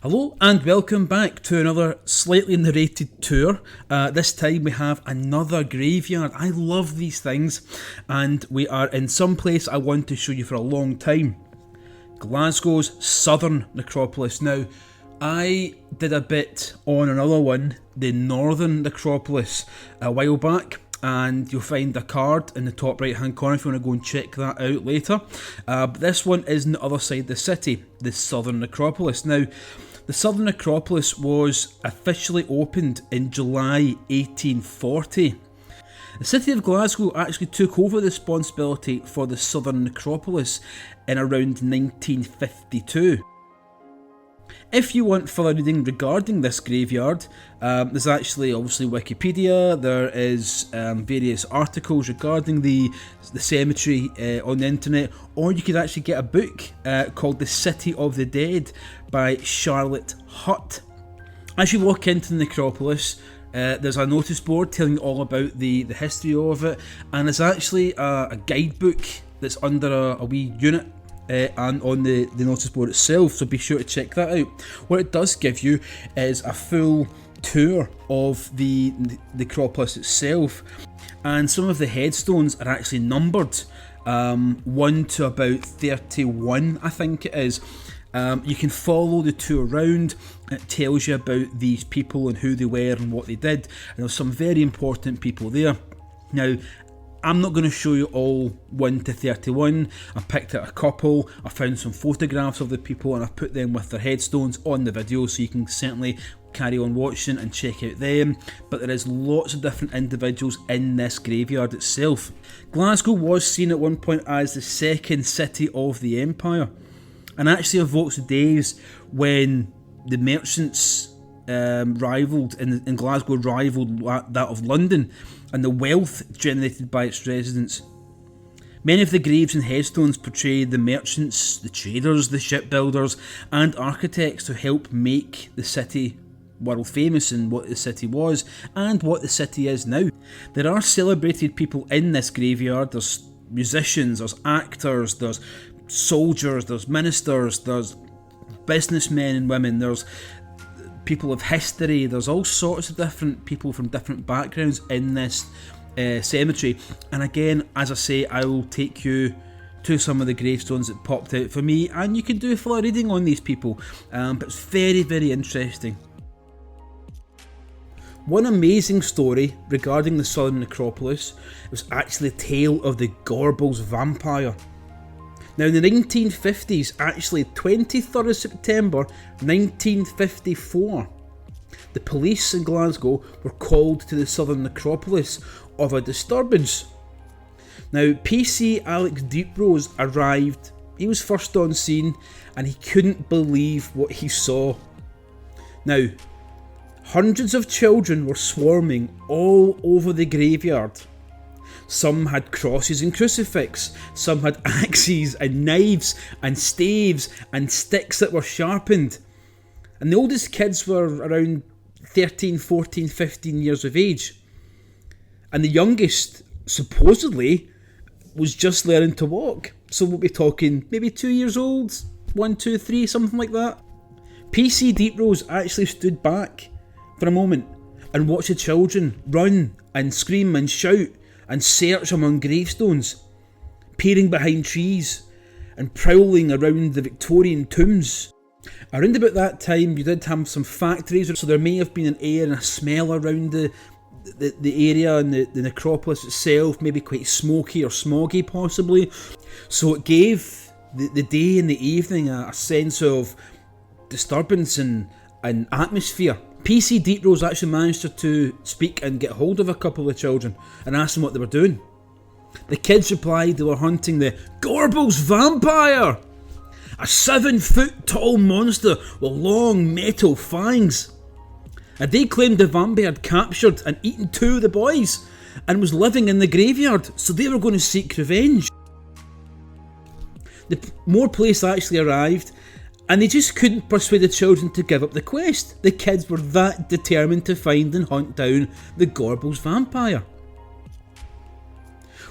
Hello and welcome back to another slightly narrated tour. This time we have another graveyard. I love these things, and we are in some place I want to show you for a long time. Glasgow's Southern Necropolis. Now, I did a bit on another one, the Northern Necropolis, a while back, and you'll find a card in the top right hand corner if you want to go and check that out later. But this one is on the other side of the city, the Southern Necropolis. Now, the Southern Necropolis was officially opened in July 1840. The city of Glasgow actually took over the responsibility for the Southern Necropolis in around 1952. If you want further reading regarding this graveyard, there's actually obviously Wikipedia, there is various articles regarding the cemetery on the internet, or you could actually get a book called The City of the Dead by Charlotte Hutt. As you walk into the necropolis, there's a notice board telling you all about the history of it, and there's actually a guidebook that's under a wee unit and on the notice board itself, so be sure to check that out. What it does give you is a full tour of the necropolis itself, and some of the headstones are actually numbered 1 to about 31, I think it is. You can follow the tour around. It tells you about these people and who they were and what they did, and there's some very important people there. Now, I'm not going to show you all 1 to 31. I picked out a couple, I found some photographs of the people and I put them with their headstones on the video, so you can certainly carry on watching and check out them. But there is lots of different individuals in this graveyard itself. Glasgow was seen at one point as the second city of the empire, and actually evokes the days when the merchants rivaled in Glasgow rivaled that of London, and the wealth generated by its residents. Many of the graves and headstones portray the merchants, the traders, the shipbuilders and architects who helped make the city world famous and what the city was and what the city is now. There are celebrated people in this graveyard. There's musicians, there's actors, there's soldiers, there's ministers, there's businessmen and women, there's people of history, there's all sorts of different people from different backgrounds in this cemetery. And again, as I say, I will take you to some of the gravestones that popped out for me, and you can do a full reading on these people, but it's very, very interesting. One amazing story regarding the Southern Necropolis was actually the tale of the Gorbals Vampire. Now, in the 1950s, actually 23rd of September 1954, the police in Glasgow were called to the Southern Necropolis of a disturbance. Now, PC Alex Deeprose arrived. He was first on scene and he couldn't believe what he saw. Now, hundreds of children were swarming all over the graveyard. Some had crosses and crucifix, some had axes and knives and staves and sticks that were sharpened. And the oldest kids were around 13, 14, 15 years of age. And the youngest, supposedly, was just learning to walk. So we'll be talking maybe 2 years old, 1, 2, 3, something like that. PC Deeprose actually stood back for a moment and watched the children run and scream and shout and search among gravestones, peering behind trees and prowling around the Victorian tombs. Around about that time, you did have some factories, so there may have been an air and a smell around the area, and the necropolis itself, maybe quite smoky or smoggy possibly. So it gave the day and the evening a sense of disturbance and atmosphere. PC Deeprose actually managed to speak and get hold of a couple of children and ask them what they were doing. The kids replied they were hunting the Gorbals Vampire, a 7-foot tall monster with long metal fangs. And they claimed the vampire had captured and eaten 2 of the boys and was living in the graveyard, so they were going to seek revenge. More police actually arrived, and they just couldn't persuade the children to give up the quest. The kids were that determined to find and hunt down the Gorbals Vampire.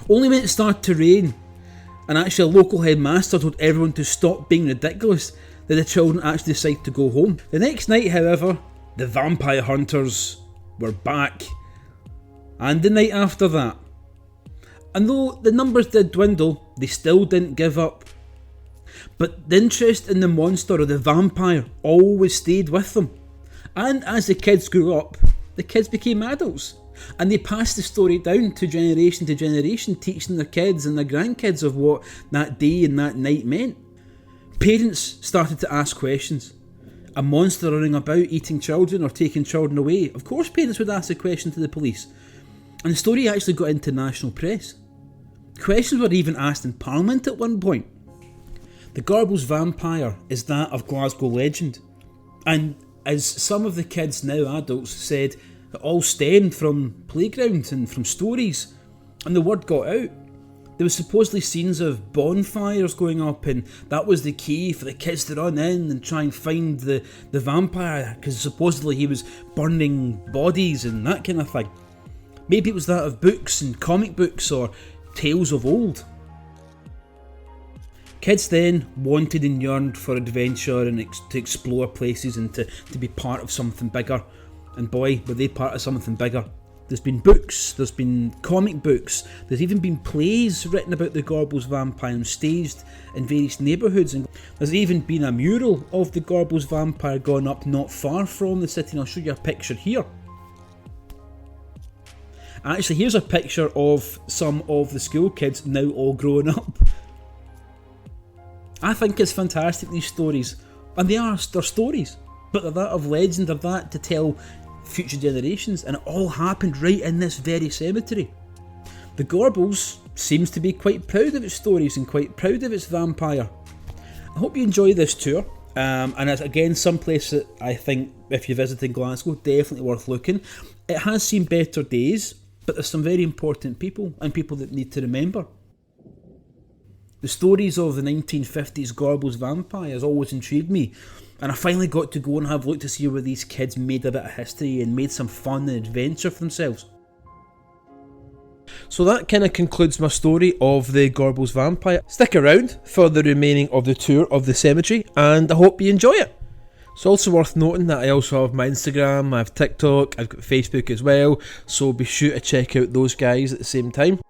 Only when it started to rain, and actually a local headmaster told everyone to stop being ridiculous, that the children actually decide to go home. The next night, however, the vampire hunters were back, and the night after that. And though the numbers did dwindle, they still didn't give up. But the interest in the monster or the vampire always stayed with them. And as the kids grew up, the kids became adults. And they passed the story down to generation, teaching their kids and their grandkids of what that day and that night meant. Parents started to ask questions. A monster running about eating children or taking children away. Of course parents would ask a question to the police. And the story actually got into national press. Questions were even asked in Parliament at one point. The Gorbals Vampire is that of Glasgow legend. And as some of the kids, now adults, said, it all stemmed from playgrounds and from stories. And the word got out. There was supposedly scenes of bonfires going up, and that was the key for the kids to run in and try and find the vampire, because supposedly he was burning bodies and that kind of thing. Maybe it was that of books and comic books or tales of old. Kids then wanted and yearned for adventure and to explore places and to be part of something bigger. And boy, were they part of something bigger. There's been books, there's been comic books, there's even been plays written about the Gorbals Vampire and staged in various neighbourhoods. And there's even been a mural of the Gorbals Vampire going up not far from the city, and I'll show you a picture here. Actually, here's a picture of some of the school kids now all grown up. I think it's fantastic, these stories. And they're stories, but they're that of legend, they're that to tell future generations, and it all happened right in this very cemetery. The Gorbals seems to be quite proud of its stories and quite proud of its vampire. I hope you enjoy this tour, and it's again some place that I think if you're visiting Glasgow, definitely worth looking. It has seen better days, but there's some very important people and people that need to remember. The stories of the 1950s Gorbals Vampire has always intrigued me, and I finally got to go and have a look to see where these kids made a bit of history and made some fun and adventure for themselves. So that kind of concludes my story of the Gorbals Vampire. Stick around for the remaining of the tour of the cemetery, and I hope you enjoy it. It's also worth noting that I also have my Instagram, I have TikTok, I've got Facebook as well, so be sure to check out those guys at the same time.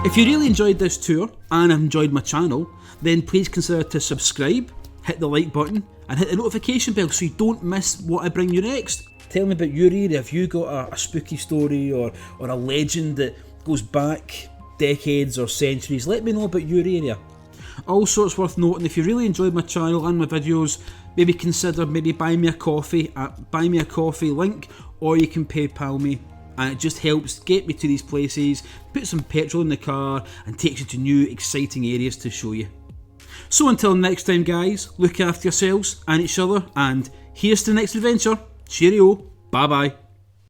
If you really enjoyed this tour and have enjoyed my channel, then please consider to subscribe, hit the like button and hit the notification bell so you don't miss what I bring you next. Tell me about your area. If you got a spooky story or a legend that goes back decades or centuries, let me know about your area. Also, it's worth noting, if you really enjoyed my channel and my videos, maybe consider buying me a coffee at Buy Me A Coffee link, or you can PayPal me, and it just helps get me to these places, put some petrol in the car and takes you to new exciting areas to show you. So until next time guys, look after yourselves and each other, and here's to the next adventure. Cheerio, bye bye.